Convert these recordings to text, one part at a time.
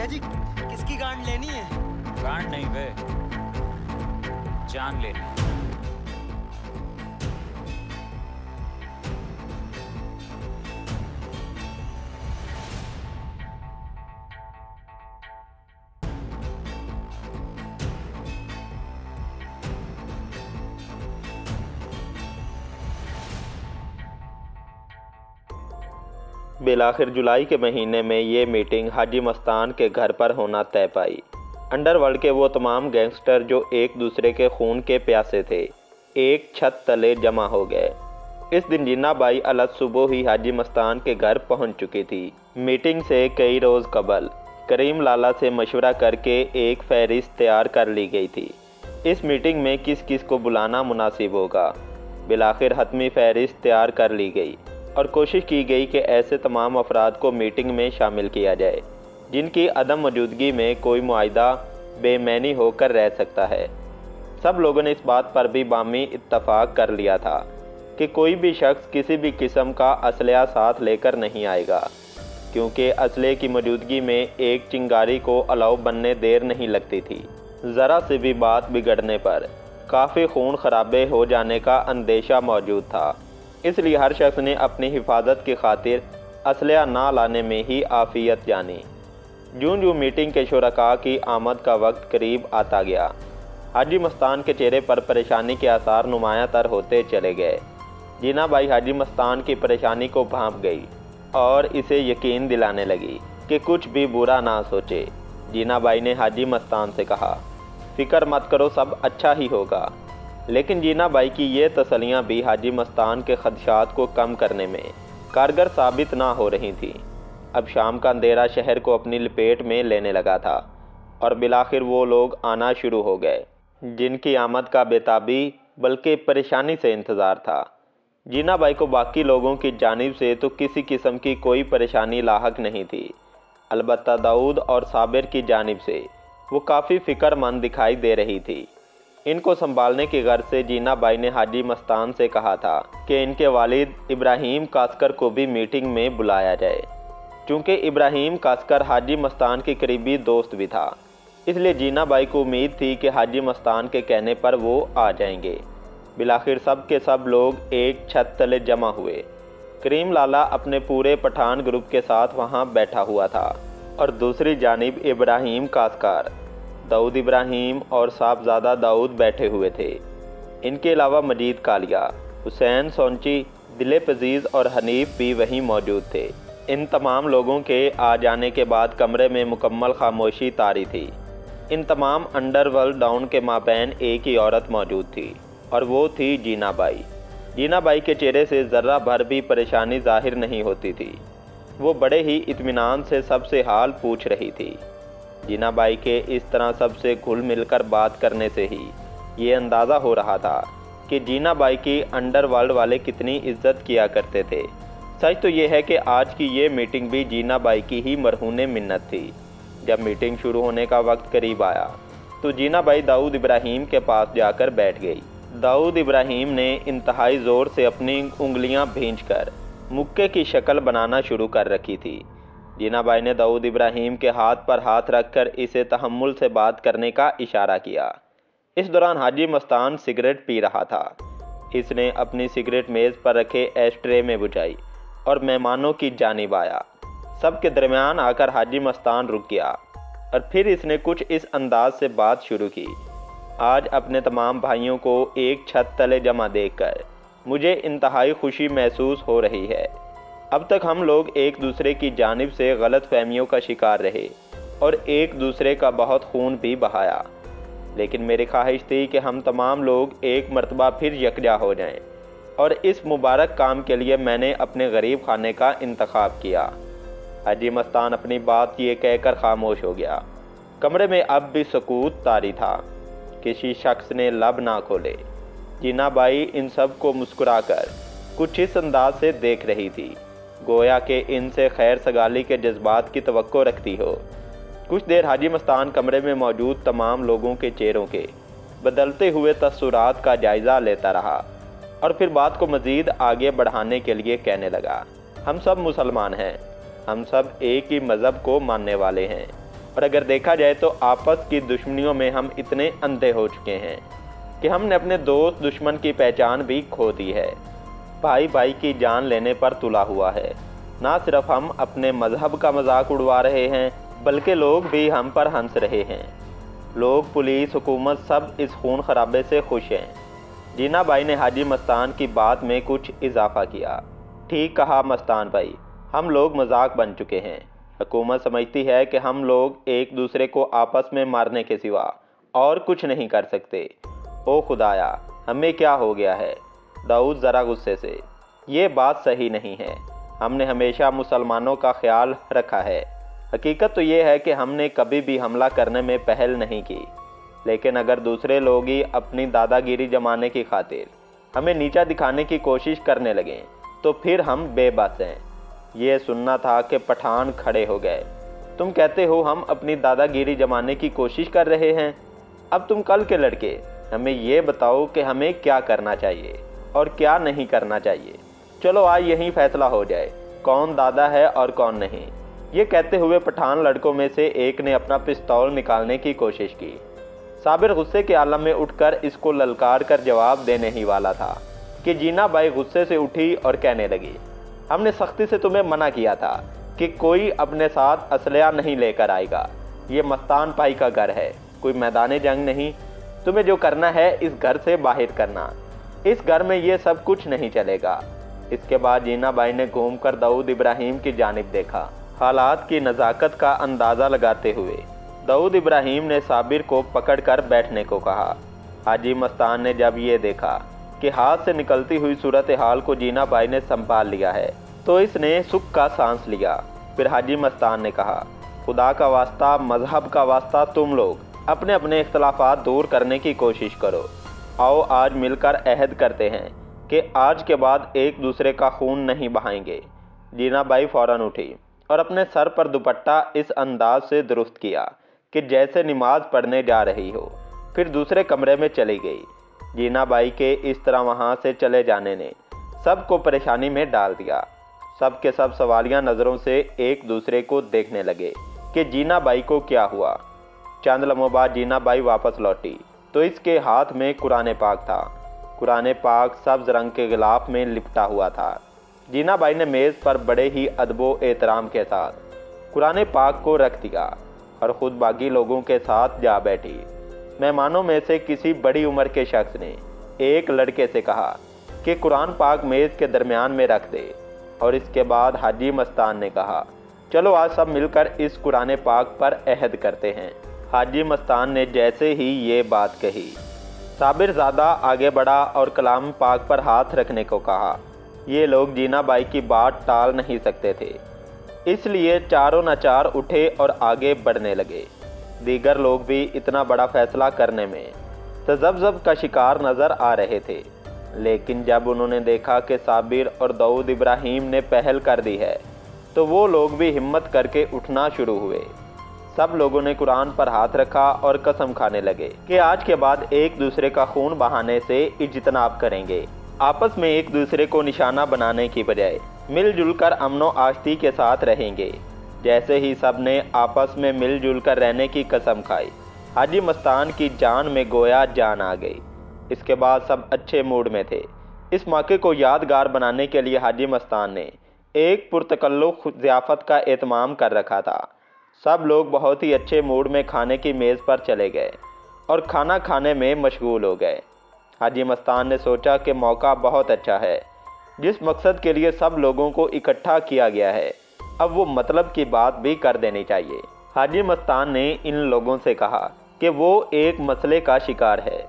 मियाँ जी किसकी गांड लेनी है? गांड नहीं बे, जान लेनी। बिलाखिर जुलाई के महीने में ये मीटिंग हाजी मस्तान के घर पर होना तय पाई। अंडरवर्ल्ड के वो तमाम गैंगस्टर जो एक दूसरे के खून के प्यासे थे, एक छत तले जमा हो गए। इस दिन जीना बाई अलग सुबह ही हाजी मस्तान के घर पहुंच चुकी थी। मीटिंग से कई रोज़ कबल करीम लाला से मशवरा करके एक फहरिस्त तैयार कर ली गई थी। इस मीटिंग में किस किस को बुलाना मुनासिब होगा। बिलाखिर हतमी फहरिस्त तैयार कर ली गई और कोशिश की गई कि ऐसे तमाम अफराद को मीटिंग में शामिल किया जाए जिनकी अदम मौजूदगी में कोई मुआहिदा बेमैनी होकर रह सकता है। सब लोगों ने इस बात पर भी बामी इत्तफाक कर लिया था कि कोई भी शख्स किसी भी किस्म का असलहा साथ लेकर नहीं आएगा, क्योंकि असले की मौजूदगी में एक चिंगारी को अलाव बनने देर नहीं लगती थी। ज़रा से भी बात बिगड़ने पर काफ़ी खून खराबे हो जाने का अंदेशा मौजूद था। इसलिए हर शख्स ने अपनी हिफाजत की खातिर असलहा ना लाने में ही आफियत जानी। जूं जूं मीटिंग के शुरका की आमद का वक्त करीब आता गया, हाजी मस्तान के चेहरे पर परेशानी के आसार नुमायां तर होते चले गए। जीना बाई हाजी मस्तान की परेशानी को भांप गई और इसे यकीन दिलाने लगी कि कुछ भी बुरा ना सोचे। जीना बाई ने हाजी मस्तान से कहा, फ़िक्र मत करो, सब अच्छा ही होगा। लेकिन जीना बाई की ये तसलियाँ भी हाजी मस्तान के खदशात को कम करने में कारगर साबित ना हो रही थीं। अब शाम का अंधेरा शहर को अपनी लपेट में लेने लगा था और बिलाखिर वो लोग आना शुरू हो गए जिनकी आमद का बेताबी बल्कि परेशानी से इंतज़ार था। जीना बाई को बाकी लोगों की जानिब से तो किसी किस्म की कोई परेशानी लाहक नहीं थी, अलबत्ता दाऊद और साबिर की जानिब से वो काफ़ी फ़िक्रमंद दिखाई दे रही थी। इनको संभालने की गर्ज से जीना बाई ने हाजी मस्तान से कहा था कि इनके वालिद इब्राहिम कास्कर को भी मीटिंग में बुलाया जाए। चूँकि इब्राहिम कास्कर हाजी मस्तान के करीबी दोस्त भी था, इसलिए जीना बाई को उम्मीद थी कि हाजी मस्तान के कहने पर वो आ जाएंगे। बिलाखिर सब के सब लोग एक छत तले जमा हुए। करीम लाला अपने पूरे पठान ग्रुप के साथ वहाँ बैठा हुआ था और दूसरी जानिब इब्राहिम कास्कर, दाऊद इब्राहिम और साहबजादा दाऊद बैठे हुए थे। इनके अलावा मजीद कालिया, हुसैन सोंची, दिले पजीज़ और हनीफ भी वहीं मौजूद थे। इन तमाम लोगों के आ जाने के बाद कमरे में मुकम्मल खामोशी तारी थी। इन तमाम अंडरवर्ल्ड डाउन के माबैन एक ही औरत मौजूद थी और वो थी जीना बाई। जीना बाई के चेहरे से ज़र्रा भर भी परेशानी ज़ाहिर नहीं होती थी। वो बड़े ही इत्मीनान से सबसे हाल पूछ रही थी। जीना बाई के इस तरह सबसे घुल मिलकर बात करने से ही ये अंदाज़ा हो रहा था कि जीना बाई की अंडरवर्ल्ड वाले कितनी इज्जत किया करते थे। सच तो ये है कि आज की ये मीटिंग भी जीना बाई की ही मरहूने मिन्नत थी। जब मीटिंग शुरू होने का वक्त करीब आया तो जीना बाई दाऊद इब्राहिम के पास जाकर बैठ गई। दाऊद इब्राहिम ने इंतहाई ज़ोर से अपनी उंगलियां भींचकर मुक्के की शक्ल बनाना शुरू कर रखी थी। जीना बाई ने दाऊद इब्राहिम के हाथ पर हाथ रखकर इसे तहम्मुल से बात करने का इशारा किया। इस दौरान हाजी मस्तान सिगरेट पी रहा था। इसने अपनी सिगरेट मेज़ पर रखे एस्ट्रे में बुझाई और मेहमानों की जानिब आया। सबके दरमियान आकर हाजी मस्तान रुक गया और फिर इसने कुछ इस अंदाज से बात शुरू की, आज अपने तमाम भाइयों को एक छत तले जमा देखकर मुझे इंतहाई खुशी महसूस हो रही है। अब तक हम लोग एक दूसरे की जानिब से गलत फहमियों का शिकार रहे और एक दूसरे का बहुत खून भी बहाया, लेकिन मेरी ख्वाहिश थी कि हम तमाम लोग एक मर्तबा फिर यकजा हो जाएं और इस मुबारक काम के लिए मैंने अपने गरीब खाने का इंतखाब किया। हाजी मस्तान अपनी बात ये कहकर खामोश हो गया। कमरे में अब भी सुकूत तारी था। किसी शख्स ने लब ना खोले। जीना बाई इन सब को मुस्कुराकर कुछ इस अंदाज से देख रही थी, गोया कि इनसे खैर सगाली के जज्बात की तवक्को रखती हो। कुछ देर हाजी मस्तान कमरे में मौजूद तमाम लोगों के चेहरों के बदलते हुए तस्सुरात का जायज़ा लेता रहा और फिर बात को मज़ीद आगे बढ़ाने के लिए कहने लगा, हम सब मुसलमान हैं, हम सब एक ही मज़हब को मानने वाले हैं। اور اگر دیکھا جائے تو آپس کی دشمنیوں میں ہم اتنے اندھے ہو چکے ہیں کہ ہم نے اپنے دوست دشمن کی پہچان بھی کھو دی ہے۔ بھائی بھائی کی جان لینے پر تلا ہوا ہے۔ نہ صرف ہم اپنے مذہب کا مذاق اڑوا رہے ہیں بلکہ لوگ بھی ہم پر ہنس رہے ہیں۔ لوگ، پولیس، حکومت سب اس خون خرابے سے خوش ہیں۔ جینا بھائی نے حاجی مستان کی بات میں کچھ اضافہ کیا۔ ٹھیک کہا مستان بھائی، ہم لوگ مذاق بن چکے ہیں۔ حکومت سمجھتی ہے کہ ہم لوگ ایک دوسرے کو آپس میں مارنے کے سوا اور کچھ نہیں کر سکتے۔ او خدایا، ہمیں کیا ہو گیا ہے؟ داؤد ذرا غصے سے۔ یہ بات صحیح نہیں ہے۔ ہم نے ہمیشہ مسلمانوں کا خیال رکھا ہے۔ حقیقت تو یہ ہے کہ ہم نے کبھی بھی حملہ کرنے میں پہل نہیں کی، لیکن اگر دوسرے لوگ ہی اپنی دادا گیری جمانے کی خاطر ہمیں نیچا دکھانے کی کوشش کرنے لگیں تو پھر ہم بے بس ہیں۔ یہ سننا تھا کہ پٹھان کھڑے ہو گئے۔ تم کہتے ہو ہم اپنی دادا گیری جمانے کی کوشش کر رہے ہیں؟ اب تم کل کے لڑکے ہمیں یہ بتاؤ کہ ہمیں کیا کرنا چاہیے اور کیا نہیں کرنا چاہیے۔ چلو آج یہیں فیصلہ ہو جائے کون دادا ہے اور کون نہیں۔ یہ کہتے ہوئے پٹھان لڑکوں میں سے ایک نے اپنا پستول نکالنے کی کوشش کی۔ صابر غصے کے عالم میں اٹھ کر اس کو للکار کر جواب دینے ہی والا تھا کہ جینا بائی غصے سے اٹھی اور کہنے لگی، ہم نے سختی سے تمہیں منع کیا تھا کہ کوئی اپنے ساتھ اسلحہ نہیں لے کر آئے گا۔ یہ مستان پائی کا گھر ہے، کوئی میدان جنگ نہیں۔ تمہیں جو کرنا ہے اس گھر سے باہر کرنا۔ اس گھر میں یہ سب کچھ نہیں چلے گا۔ اس کے بعد جینا بائی نے گھوم کر داؤد ابراہیم کی جانب دیکھا، حالات کی نزاکت کا اندازہ لگاتے ہوئے۔ داؤد ابراہیم نے صابر کو پکڑ کر بیٹھنے کو کہا۔ حاجی مستان نے جب یہ دیکھا کہ ہاتھ سے نکلتی ہوئی صورتحال کو جینا بھائی نے سنبھال لیا ہے تو اس نے سکھ کا سانس لیا۔ پھر حاجی مستان نے کہا، خدا کا واسطہ، مذہب کا واسطہ، تم لوگ اپنے اپنے اختلافات دور کرنے کی کوشش کرو۔ آؤ آج مل کر عہد کرتے ہیں کہ آج کے بعد ایک دوسرے کا خون نہیں بہائیں گے۔ جینا بائی فوراً اٹھی اور اپنے سر پر دوپٹہ اس انداز سے درست کیا کہ جیسے نماز پڑھنے جا رہی ہو، پھر دوسرے کمرے میں چلی گئی۔ جینا بائی کے اس طرح وہاں سے چلے جانے نے سب کو پریشانی میں ڈال دیا۔ سب کے سب سوالیہ نظروں سے ایک دوسرے کو دیکھنے لگے کہ جینا بائی کو کیا ہوا۔ چند لمحوں بعد جینا بائی واپس لوٹی تو اس کے ہاتھ میں قرآن پاک تھا۔ قرآن پاک سبز رنگ کے غلاف میں لپٹا ہوا تھا۔ جینا بائی نے میز پر بڑے ہی ادب و احترام کے ساتھ قرآن پاک کو رکھ دیا اور خود باقی لوگوں کے ساتھ جا بیٹھی۔ مہمانوں میں سے کسی بڑی عمر کے شخص نے ایک لڑکے سے کہا کہ قرآن پاک میز کے درمیان میں رکھ دے، اور اس کے بعد حاجی مستان نے کہا، چلو آج سب مل کر اس قرآن پاک پر عہد کرتے ہیں۔ حاجی مستان نے جیسے ہی یہ بات کہی، صابر زادہ آگے بڑھا اور کلام پاک پر ہاتھ رکھنے کو کہا۔ یہ لوگ جینا بائی کی بات ٹال نہیں سکتے تھے، اس لیے چاروں ناچار اٹھے اور آگے بڑھنے لگے۔ دیگر لوگ بھی اتنا بڑا فیصلہ کرنے میں تذبذب کا شکار نظر آ رہے تھے، لیکن جب انہوں نے دیکھا کہ صابر اور داؤد ابراہیم نے پہل کر دی ہے تو وہ لوگ بھی ہمت کر کے اٹھنا شروع ہوئے۔ سب لوگوں نے قرآن پر ہاتھ رکھا اور قسم کھانے لگے کہ آج کے بعد ایک دوسرے کا خون بہانے سے اجتناب کریں گے۔ آپس میں ایک دوسرے کو نشانہ بنانے کی بجائے مل جل کر امن و آشتی کے ساتھ رہیں گے۔ جیسے ہی سب نے آپس میں مل جل کر رہنے کی قسم کھائی، حاجی مستان کی جان میں گویا جان آ گئی۔ اس کے بعد سب اچھے موڈ میں تھے۔ اس موقع کو یادگار بنانے کے لیے حاجی مستان نے ایک پرتکلف ضیافت کا اہتمام کر رکھا تھا۔ سب لوگ بہت ہی اچھے موڈ میں کھانے کی میز پر چلے گئے اور کھانا کھانے میں مشغول ہو گئے۔ حاجی مستان نے سوچا کہ موقع بہت اچھا ہے، جس مقصد کے لیے سب لوگوں کو اکٹھا کیا گیا ہے اب وہ مطلب کی بات بھی کر دینی چاہیے۔ حاجی مستان نے ان لوگوں سے کہا کہ وہ ایک مسئلے کا شکار ہے۔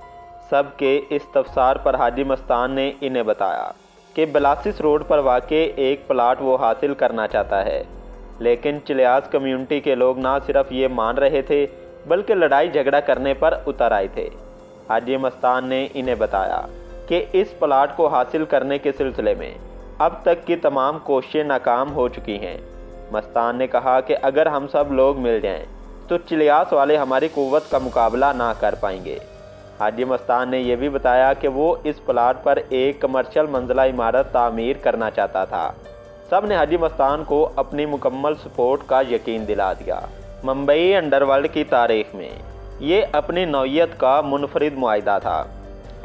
سب کے استفسار پر حاجی مستان نے انہیں بتایا کہ بلاسس روڈ پر واقع ایک پلاٹ وہ حاصل کرنا چاہتا ہے، لیکن چلیاس کمیونٹی کے لوگ نہ صرف یہ مان رہے تھے بلکہ لڑائی جھگڑا کرنے پر اتر آئے تھے۔ حاجی مستان نے انہیں بتایا کہ اس پلاٹ کو حاصل کرنے کے سلسلے میں اب تک کی تمام کوششیں ناکام ہو چکی ہیں۔ مستان نے کہا کہ اگر ہم سب لوگ مل جائیں تو چلیاس والے ہماری قوت کا مقابلہ نہ کر پائیں گے۔ حاجی مستان نے یہ بھی بتایا کہ وہ اس پلاٹ پر ایک کمرشل منزلہ عمارت تعمیر کرنا چاہتا تھا۔ سب نے حاجی مستان کو اپنی مکمل سپورٹ کا یقین دلا دیا۔ मुंबई अंडरवर्ल्ड की तारीख में ये अपनी नौइयत का मुनफरिद मुआहिदा था।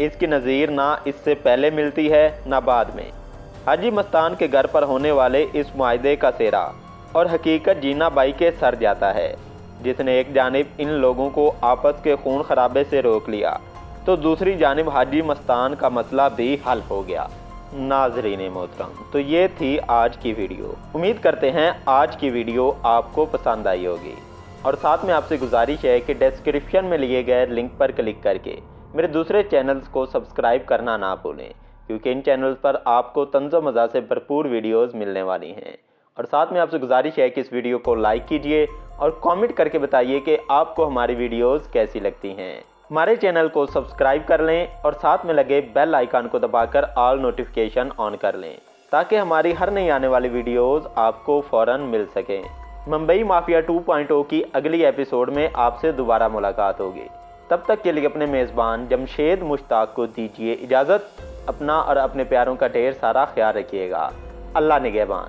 इसकी नज़ीर ना इससे पहले मिलती है ना बाद में। हाजी मस्तान के घर पर होने वाले इस मुआहिदे का सेहरा और हकीकत जीना बाई के सर जाता है, जिसने एक जानिब इन लोगों को आपस के खून खराबे से रोक लिया तो दूसरी जानिब हाजी मस्तान का मसला भी हल हो गया। नाज़रीन मोहतरम, तो ये थी आज की वीडियो। उम्मीद करते हैं आज की वीडियो आपको पसंद आई होगी और साथ में आपसे गुजारिश है कि डिस्क्रिप्शन में लिए गए लिंक पर क्लिक करके मेरे दूसरे चैनल्स को सब्सक्राइब करना ना भूलें, क्योंकि इन चैनल्स पर आपको तंज़ो मज़ा से भरपूर वीडियोज़ मिलने वाली हैं। और साथ में आपसे गुजारिश है कि इस वीडियो को लाइक कीजिए और कमेंट करके बताइए कि आपको हमारी वीडियोज़ कैसी लगती हैं। हमारे चैनल को सब्सक्राइब कर लें और साथ में लगे बेल आइकन को दबाकर ऑल नोटिफिकेशन ऑन कर लें, ताकि हमारी हर नई आने वाली वीडियोज़ आपको फ़ौरन मिल सकें। मुंबई माफिया 2.0 की अगली एपिसोड में आपसे दोबारा मुलाकात होगी। तब तक के लिए अपने मेज़बान जमशेद मुश्ताक को दीजिए इजाज़त। अपना और अपने प्यारों का ढेर सारा ख्याल रखिएगा। अल्लाह निगहबान।